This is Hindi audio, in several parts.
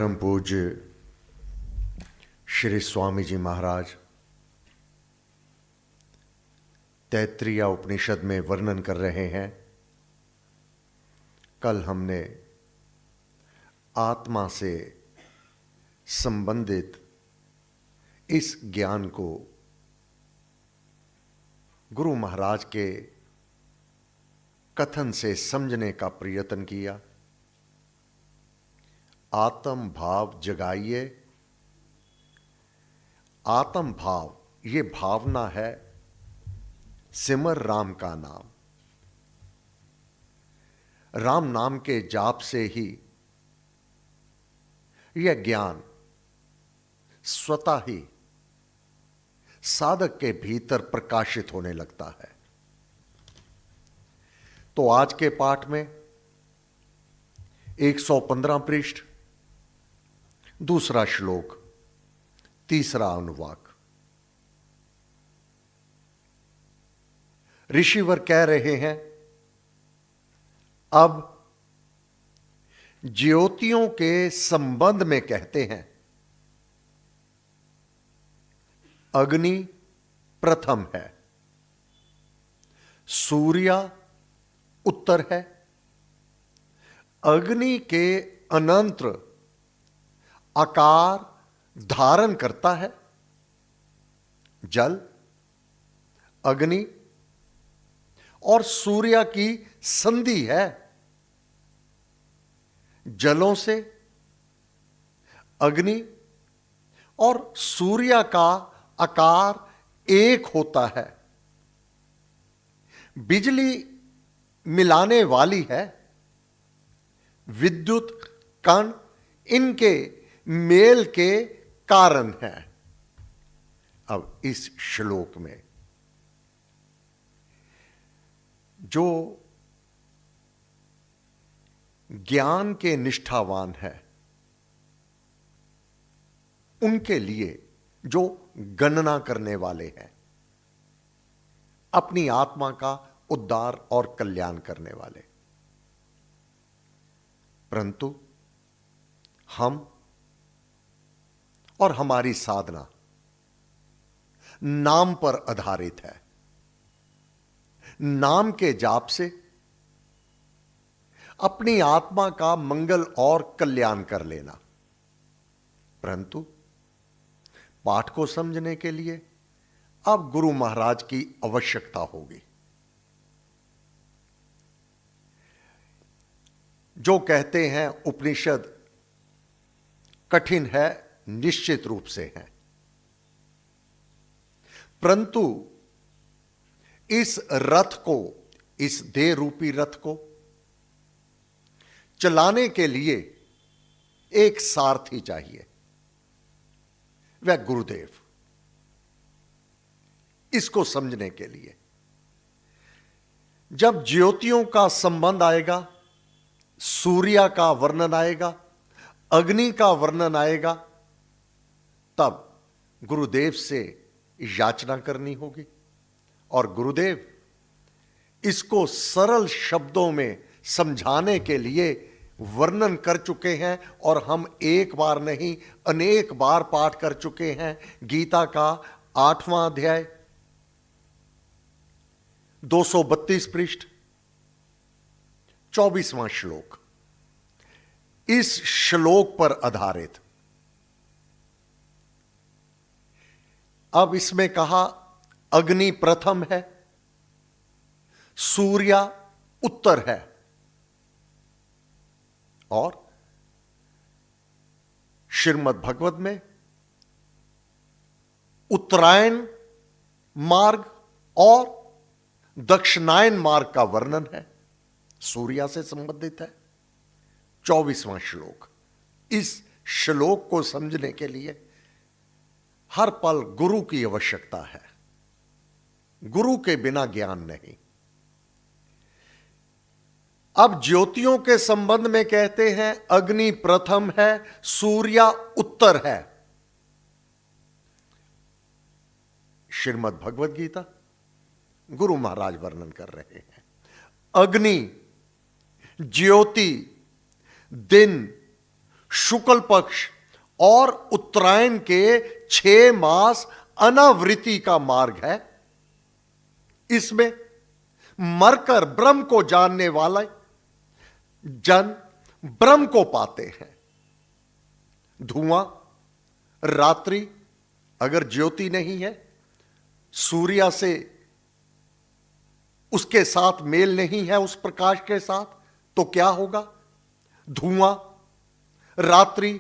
परम पूज्य श्री स्वामी जी महाराज तैत्तिरीय उपनिषद में वर्णन कर रहे हैं। कल हमने आत्मा से संबंधित इस ज्ञान को गुरु महाराज के कथन से समझने का प्रयत्न किया। आत्म भाव जगाइए। आत्म भाव ये भावना है, सिमर राम का नाम। राम नाम के जाप से ही यह ज्ञान स्वतः ही साधक के भीतर प्रकाशित होने लगता है। तो आज के पाठ में 115 पृष्ठ, दूसरा श्लोक, तीसरा अनुवाक। ऋषिवर कह रहे हैं, अब ज्योतियों के संबंध में कहते हैं, अग्नि प्रथम है, सूर्य उत्तर है। अग्नि के अनंत आकार धारण करता है जल, अग्नि और सूर्य की संधि है। जलों से अग्नि और सूर्य का आकार एक होता है। बिजली मिलाने वाली है, विद्युत कण इनके मेल के कारण है। अब इस श्लोक में जो ज्ञान के निष्ठावान है, उनके लिए जो गणना करने वाले हैं, अपनी आत्मा का उद्धार और कल्याण करने वाले, परंतु हम और हमारी साधना नाम पर आधारित है। नाम के जाप से अपनी आत्मा का मंगल और कल्याण कर लेना। परंतु पाठ को समझने के लिए अब गुरु महाराज की आवश्यकता होगी। जो कहते हैं उपनिषद कठिन है, निश्चित रूप से है, परंतु इस रथ को, इस देह रूपी रथ को चलाने के लिए एक सारथी चाहिए, वह गुरुदेव। इसको समझने के लिए जब ज्योतियों का संबंध आएगा, सूर्य का वर्णन आएगा, अग्नि का वर्णन आएगा, तब गुरुदेव से याचना करनी होगी। और गुरुदेव इसको सरल शब्दों में समझाने के लिए वर्णन कर चुके हैं, और हम एक बार नहीं अनेक बार पाठ कर चुके हैं। गीता का 8वां अध्याय 232 पृष्ठ 24वां श्लोक, इस श्लोक पर आधारित। अब इसमें कहा अग्नि प्रथम है, सूर्य उत्तर है, और श्रीमद् भगवत में उत्तरायण मार्ग और दक्षिणायन मार्ग का वर्णन है, सूर्य से संबंधित है। 24वां श्लोक। इस श्लोक को समझने के लिए हर पल गुरु की आवश्यकता है। गुरु के बिना ज्ञान नहीं। अब ज्योतियों के संबंध में कहते हैं, अग्नि प्रथम है, सूर्य उत्तर है। श्रीमद् भगवद गीता गुरु महाराज वर्णन कर रहे हैं, अग्नि ज्योति दिन शुक्ल पक्ष और उत्तरायण के 6 मास अनावृत्ति का मार्ग है। इसमें मरकर ब्रह्म को जानने वाला जन ब्रह्म को पाते हैं। धुआं, रात्रि, अगर ज्योति नहीं है, सूर्य से उसके साथ मेल नहीं है, उस प्रकाश के साथ, तो क्या होगा? धुआं, रात्रि,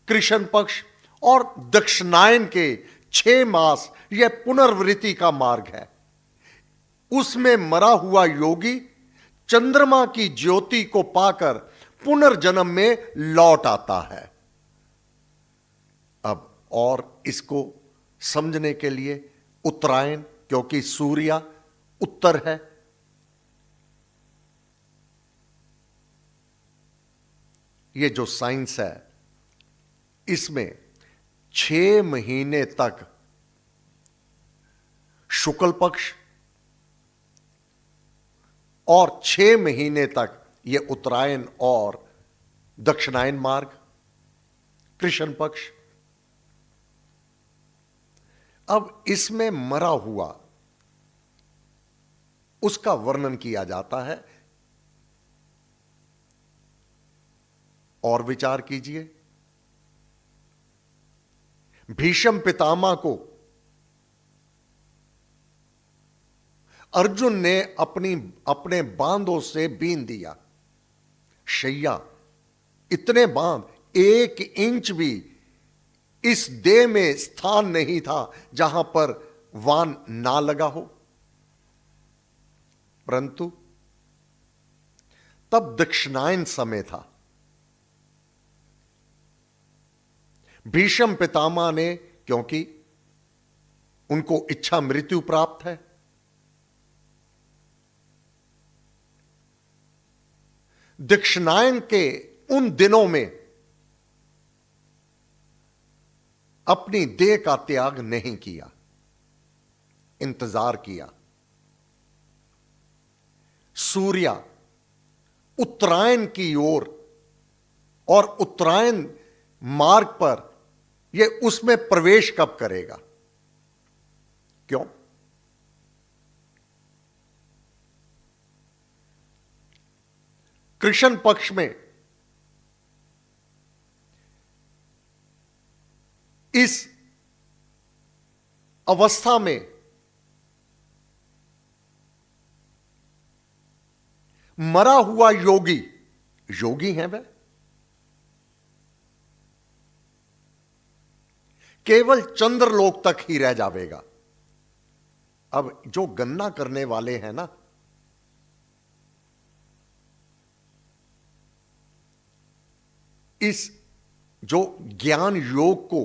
कृष्ण पक्ष और दक्षिणायन के 6 मास, यह पुनर्वृत्ति का मार्ग है। उसमें मरा हुआ योगी चंद्रमा की ज्योति को पाकर पुनर्जन्म में लौट आता है। अब और इसको समझने के लिए उत्तरायण, क्योंकि सूर्य उत्तर है, ये जो साइंस है इसमें 6 महीने तक शुक्ल पक्ष और 6 महीने तक ये उत्तरायण और दक्षिणायन मार्ग, कृष्ण पक्ष। अब इसमें मरा हुआ उसका वर्णन किया जाता है। और विचार कीजिए, भीष्म पितामह को अर्जुन ने अपने बांधों से बीन दिया। शैया, इतने बांध, 1 इंच भी इस देह में स्थान नहीं था जहां पर वान ना लगा हो। परंतु तब दक्षिणायन समय था। भीष्म पितामह ने, क्योंकि उनको इच्छा मृत्यु प्राप्त है, दक्षिणायन के उन दिनों में अपनी देह का त्याग नहीं किया, इंतजार किया। सूर्य उत्तरायण की ओर और उत्तरायण मार्ग पर यह उसमें प्रवेश कब करेगा? क्यों? कृष्ण पक्ष में इस अवस्था में मरा हुआ योगी, योगी हैं वह, केवल चंद्रलोक तक ही रह जावेगा। अब जो गणना करने वाले हैं ना, इस जो ज्ञान योग को,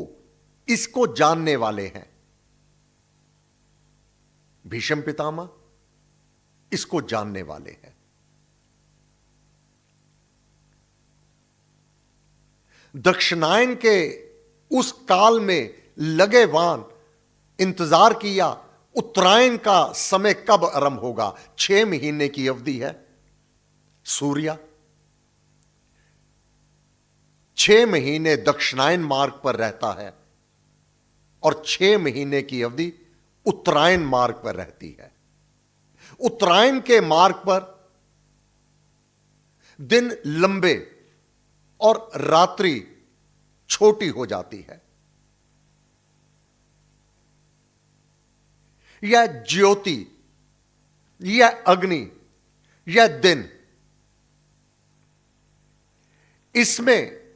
इसको जानने वाले हैं, भीष्म पितामह इसको जानने वाले हैं। दक्षिणायन के उस काल में लगे वान इंतजार किया, उत्तरायण का समय कब आरंभ होगा? 6 महीने की अवधि है। सूर्य 6 महीने दक्षिणायन मार्ग पर रहता है और 6 महीने की अवधि उत्तरायण मार्ग पर रहती है। उत्तरायण के मार्ग पर दिन लंबे और रात्रि छोटी हो जाती है। यह ज्योति, यह अग्नि, यह दिन, इसमें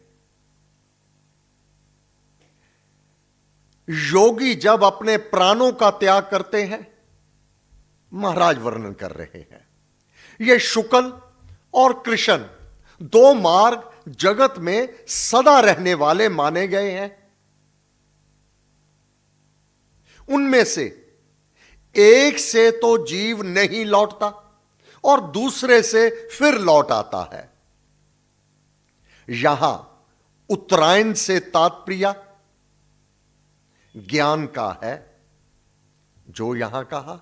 योगी जब अपने प्राणों का त्याग करते हैं, महाराज वर्णन कर रहे हैं, यह शुक्ल और कृष्ण 2 मार्ग जगत में सदा रहने वाले माने गए हैं। उनमें से एक से तो जीव नहीं लौटता और दूसरे से फिर लौट आता है। यहां उत्तरायण से तात्पर्य ज्ञान का है, जो यहां कहा।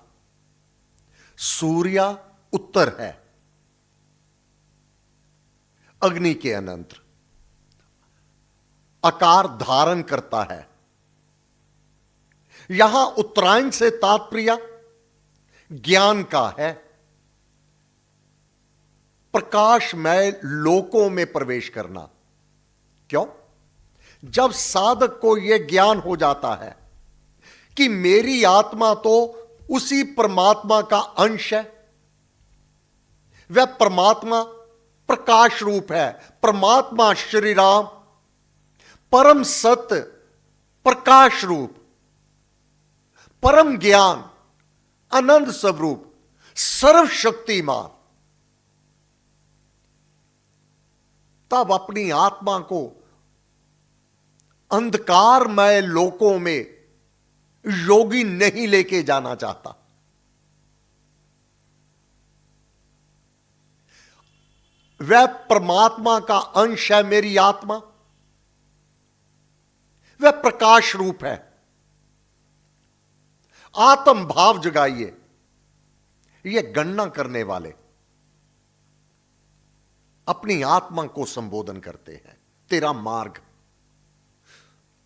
सूर्य उत्तर है, अग्नि के अनंतर। आकार धारण करता है। यहां उत्तरायण से तात्पर्य ज्ञान का है, प्रकाशमय लोकों में प्रवेश करना। क्यों? जब साधक को यह ज्ञान हो जाता है कि मेरी आत्मा तो उसी परमात्मा का अंश है, वह परमात्मा प्रकाश रूप है, परमात्मा श्री राम परम सत्य प्रकाश रूप, परम ज्ञान आनंद स्वरूप, सर्वशक्तिमान, तब अपनी आत्मा को अंधकारमय लोकों में योगी नहीं लेके जाना चाहता। वह परमात्मा का अंश है, मेरी आत्मा, वह प्रकाश रूप है। आत्म भाव जगाइए। यह गणना करने वाले अपनी आत्मा को संबोधन करते हैं, तेरा मार्ग,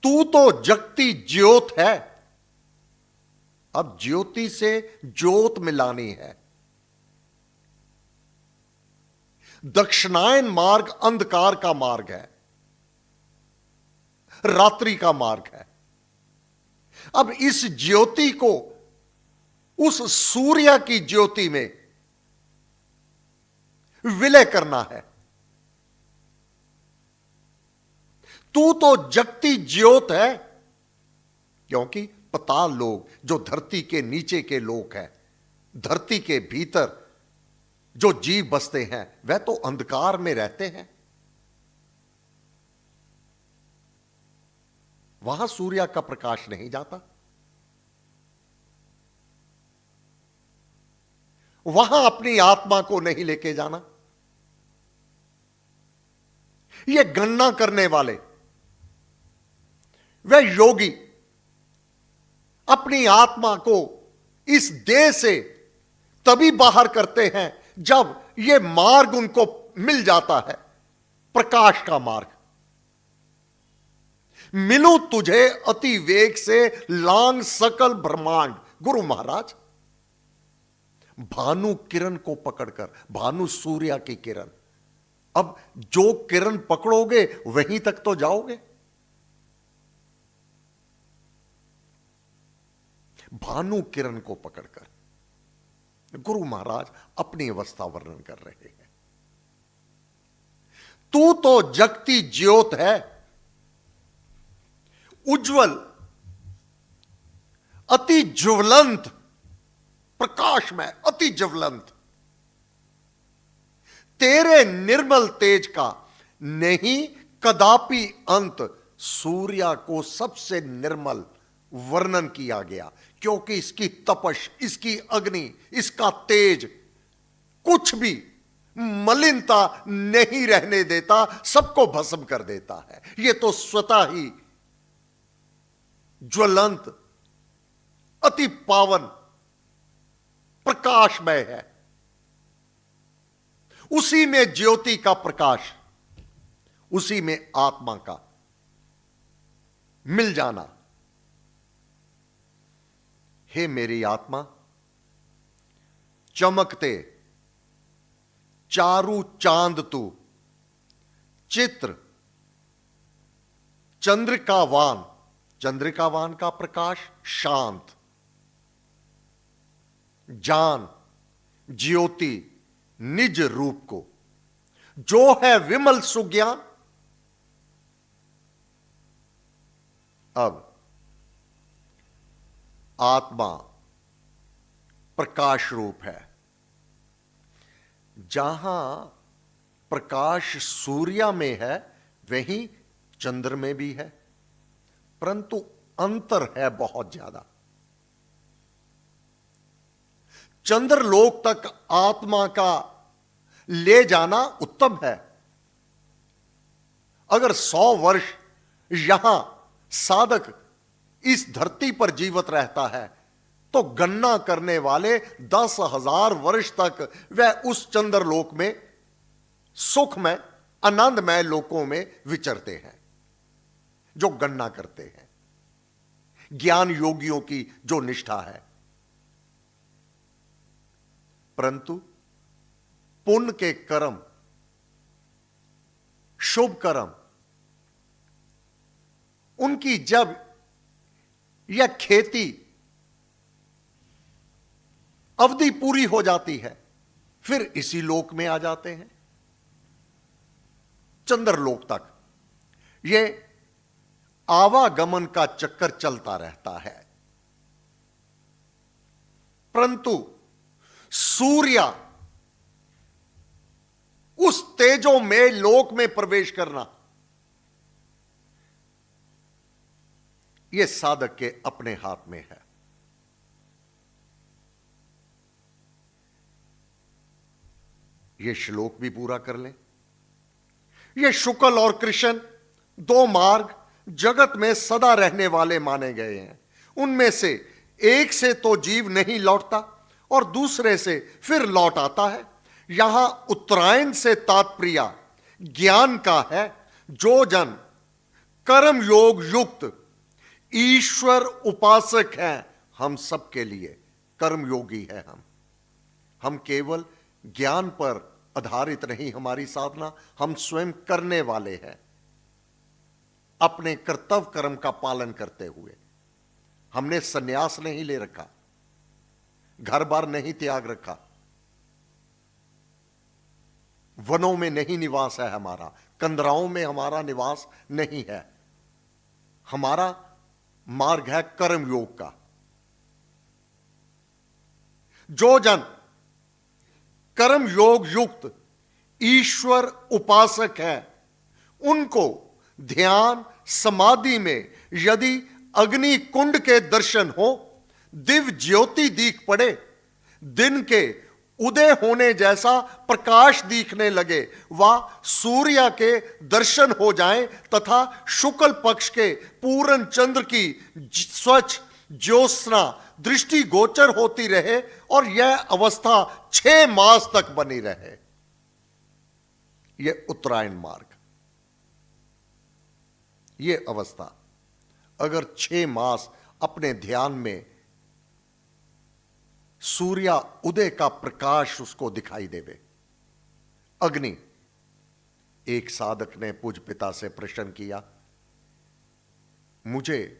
तू तो जगती ज्योत है। अब ज्योति से ज्योत मिलानी है। दक्षिणायन मार्ग अंधकार का मार्ग है, रात्रि का मार्ग है। अब इस ज्योति को उस सूर्य की ज्योति में विलय करना है। तू तो जगती ज्योत है, क्योंकि पाताल लोग जो धरती के नीचे के लोग हैं, धरती के भीतर जो जीव बसते हैं, वह तो अंधकार में रहते हैं। वहां सूर्य का प्रकाश नहीं जाता, वहां अपनी आत्मा को नहीं लेके जाना। ये गणना करने वाले वह योगी अपनी आत्मा को इस देह से तभी बाहर करते हैं जब यह मार्ग उनको मिल जाता है, प्रकाश का मार्ग। मिलूं तुझे अति वेग से लांग सकल ब्रह्मांड। गुरु महाराज भानु किरण को पकड़कर, भानु सूर्य की किरण, अब जो किरण पकड़ोगे वहीं तक तो जाओगे। भानु किरण को पकड़कर गुरु महाराज अपनी अवस्था वर्णन कर रहे हैं। तू तो जगती ज्योत है, उज्जवल, अति ज्वलंत, प्रकाश में अति ज्वलंत। तेरे निर्मल तेज का नहीं कदापि अंत। सूर्य को सबसे निर्मल वर्णन किया गया, क्योंकि इसकी तपश, इसकी अग्नि, इसका तेज कुछ भी मलिनता नहीं रहने देता, सबको भस्म कर देता है। यह तो स्वतः ही ज्वलंत, अति पावन, प्रकाशमय है। उसी में ज्योति का प्रकाश, उसी में आत्मा का मिल जाना। हे मेरी आत्मा, चमकते चारू चांद तू, चित्र चंद्रिकावान, चंद्रिकावान का प्रकाश शांत, जान ज्योति निज रूप को, जो है विमल सुज्ञान। अब आत्मा प्रकाश रूप है। जहां प्रकाश सूर्य में है, वहीं चंद्र में भी है, परंतु अंतर है बहुत ज्यादा। चंद्रलोक तक आत्मा का ले जाना उत्तम है। अगर 100 वर्ष यहां साधक इस धरती पर जीवित रहता है, तो गणना करने वाले 10,000 वर्ष तक वह उस चंद्रलोक में, सुख में, आनंदमय लोकों में विचरते हैं। जो गणना करते हैं, ज्ञान योगियों की जो निष्ठा है। परंतु पुण्य के कर्म, शुभ कर्म, उनकी जब यह खेती अवधि पूरी हो जाती है, फिर इसी लोक में आ जाते हैं, चंद्रलोक तक। यह आवागमन का चक्कर चलता रहता है। परंतु सूर्य, उस तेजो में लोक में प्रवेश करना, यह साधक के अपने हाथ में है। यह श्लोक भी पूरा कर लें। यह शुक्ल और कृष्ण दो मार्ग जगत में सदा रहने वाले माने गए हैं। उनमें से एक से तो जीव नहीं लौटता और दूसरे से फिर लौट आता है। यहां उत्तरायण से तात्पर्य ज्ञान का है। जो जन कर्म योग युक्त ईश्वर उपासक हैं, हम सबके लिए कर्म योगी है। हम केवल ज्ञान पर आधारित नहीं हमारी साधना, हम स्वयं करने वाले हैं। अपने कर्तव्य कर्म का पालन करते हुए हमने संन्यास नहीं ले रखा, घर बार नहीं त्याग रखा, वनों में नहीं निवास है हमारा, कंदराओं में हमारा निवास नहीं है। हमारा मार्ग है कर्म योग का। जो जन कर्म योग युक्त ईश्वर उपासक है, उनको ध्यान समाधि में यदि अग्नि कुंड के दर्शन हो, दिव्य ज्योति दीख पड़े, दिन के उदय होने जैसा प्रकाश दिखने लगे, व सूर्य के दर्शन हो जाएं तथा शुक्ल पक्ष के पूर्ण चंद्र की स्वच्छ ज्योत्सना दृष्टि गोचर होती रहे और यह अवस्था 6 मास तक बनी रहे, यह उत्तरायण मार्ग। यह अवस्था अगर 6 मास अपने ध्यान में सूर्य उदय का प्रकाश उसको दिखाई देवे। अग्नि, एक साधक ने पूज्य पिता से प्रश्न किया, मुझे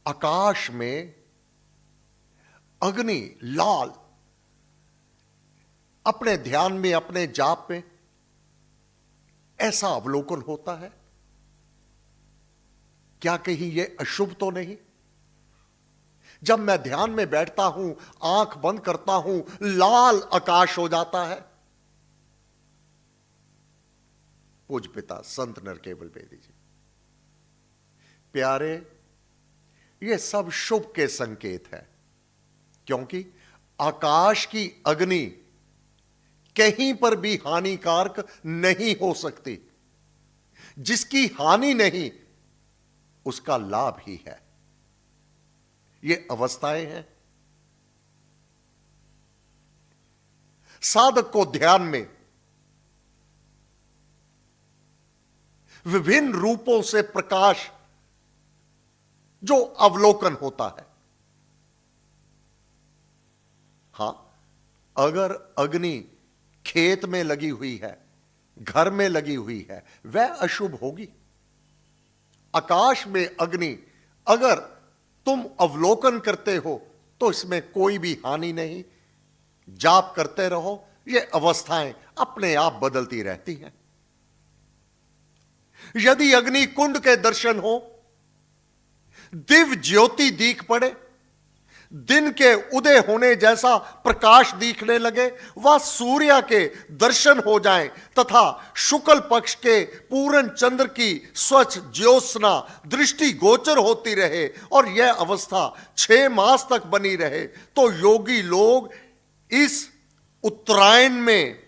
आकाश में अग्नि लाल अपने ध्यान में, अपने जाप में ऐसा अवलोकन होता है, क्या कहीं यह अशुभ तो नहीं? जब मैं ध्यान में बैठता हूं, आंख बंद करता हूं, लाल आकाश हो जाता है। पूज्य पिता संत नरकेवल बेदी जी, प्यारे, ये सब शुभ के संकेत है, क्योंकि आकाश की अग्नि कहीं पर भी हानिकारक नहीं हो सकती। जिसकी हानि नहीं, उसका लाभ ही है। ये अवस्थाएं हैं। साधक को ध्यान में विभिन्न रूपों से प्रकाश जो अवलोकन होता है। हां, अगर अग्नि खेत में लगी हुई है, घर में लगी हुई है, वह अशुभ होगी। आकाश में अग्नि अगर तुम अवलोकन करते हो तो इसमें कोई भी हानि नहीं। जाप करते रहो, ये अवस्थाएं अपने आप बदलती रहती हैं। यदि अग्नि कुंड के दर्शन हो, दिव्य ज्योति दीख पड़े, दिन के उदय होने जैसा प्रकाश दिखने लगे, वह सूर्य के दर्शन हो जाएं तथा शुक्ल पक्ष के पूर्ण चंद्र की स्वच्छ ज्योत्सना दृष्टि गोचर होती रहे और यह अवस्था 6 मास तक बनी रहे, तो योगी लोग इस उत्तरायण में,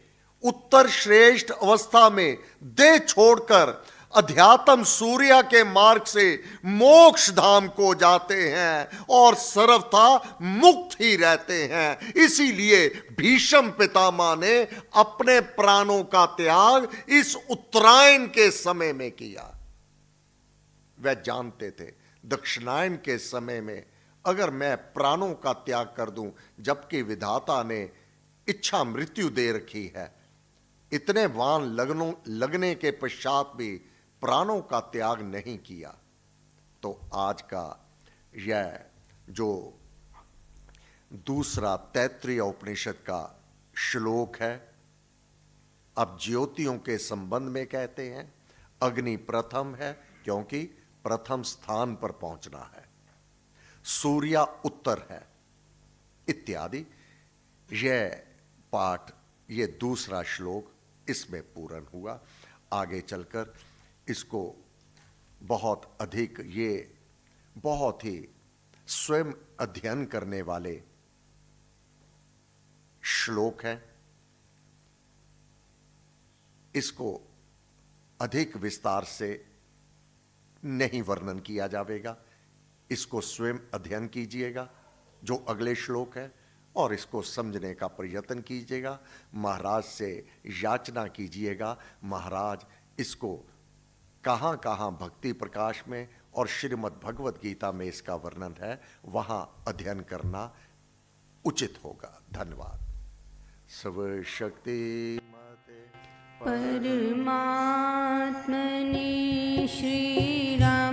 उत्तर श्रेष्ठ अवस्था में देह छोड़कर अध्यात्म सूर्य के मार्ग से मोक्ष धाम को जाते हैं और सर्वथा मुक्त ही रहते हैं। इसीलिए भीष्म पितामह ने अपने प्राणों का त्याग इस उत्तरायण के समय में किया। वह जानते थे दक्षिणायन के समय में अगर मैं प्राणों का त्याग कर दूं, जबकि विधाता ने इच्छा मृत्यु दे रखी है, इतने बाण लगने के पश्चात भी प्राणों का त्याग नहीं किया, तो आज का यह जो दूसरा तैत्तिरीय उपनिषद का श्लोक है, अब ज्योतियों के संबंध में कहते हैं अग्नि प्रथम है क्योंकि प्रथम स्थान पर पहुंचना है, सूर्य उत्तर है इत्यादि। यह पाठ, यह दूसरा श्लोक इसमें पूर्ण हुआ। आगे चलकर इसको बहुत अधिक, ये बहुत ही स्वयं अध्ययन करने वाले श्लोक हैं, इसको अधिक विस्तार से नहीं वर्णन किया जाएगा। इसको स्वयं अध्ययन कीजिएगा जो अगले श्लोक है और इसको समझने का प्रयत्न कीजिएगा। महाराज से याचना कीजिएगा, महाराज इसको कहाँ कहाँ भक्ति प्रकाश में और श्रीमद् भगवत गीता में इसका वर्णन है, वहाँ अध्ययन करना उचित होगा। धन्यवाद। सर्व शक्ति परमात्मने श्री राम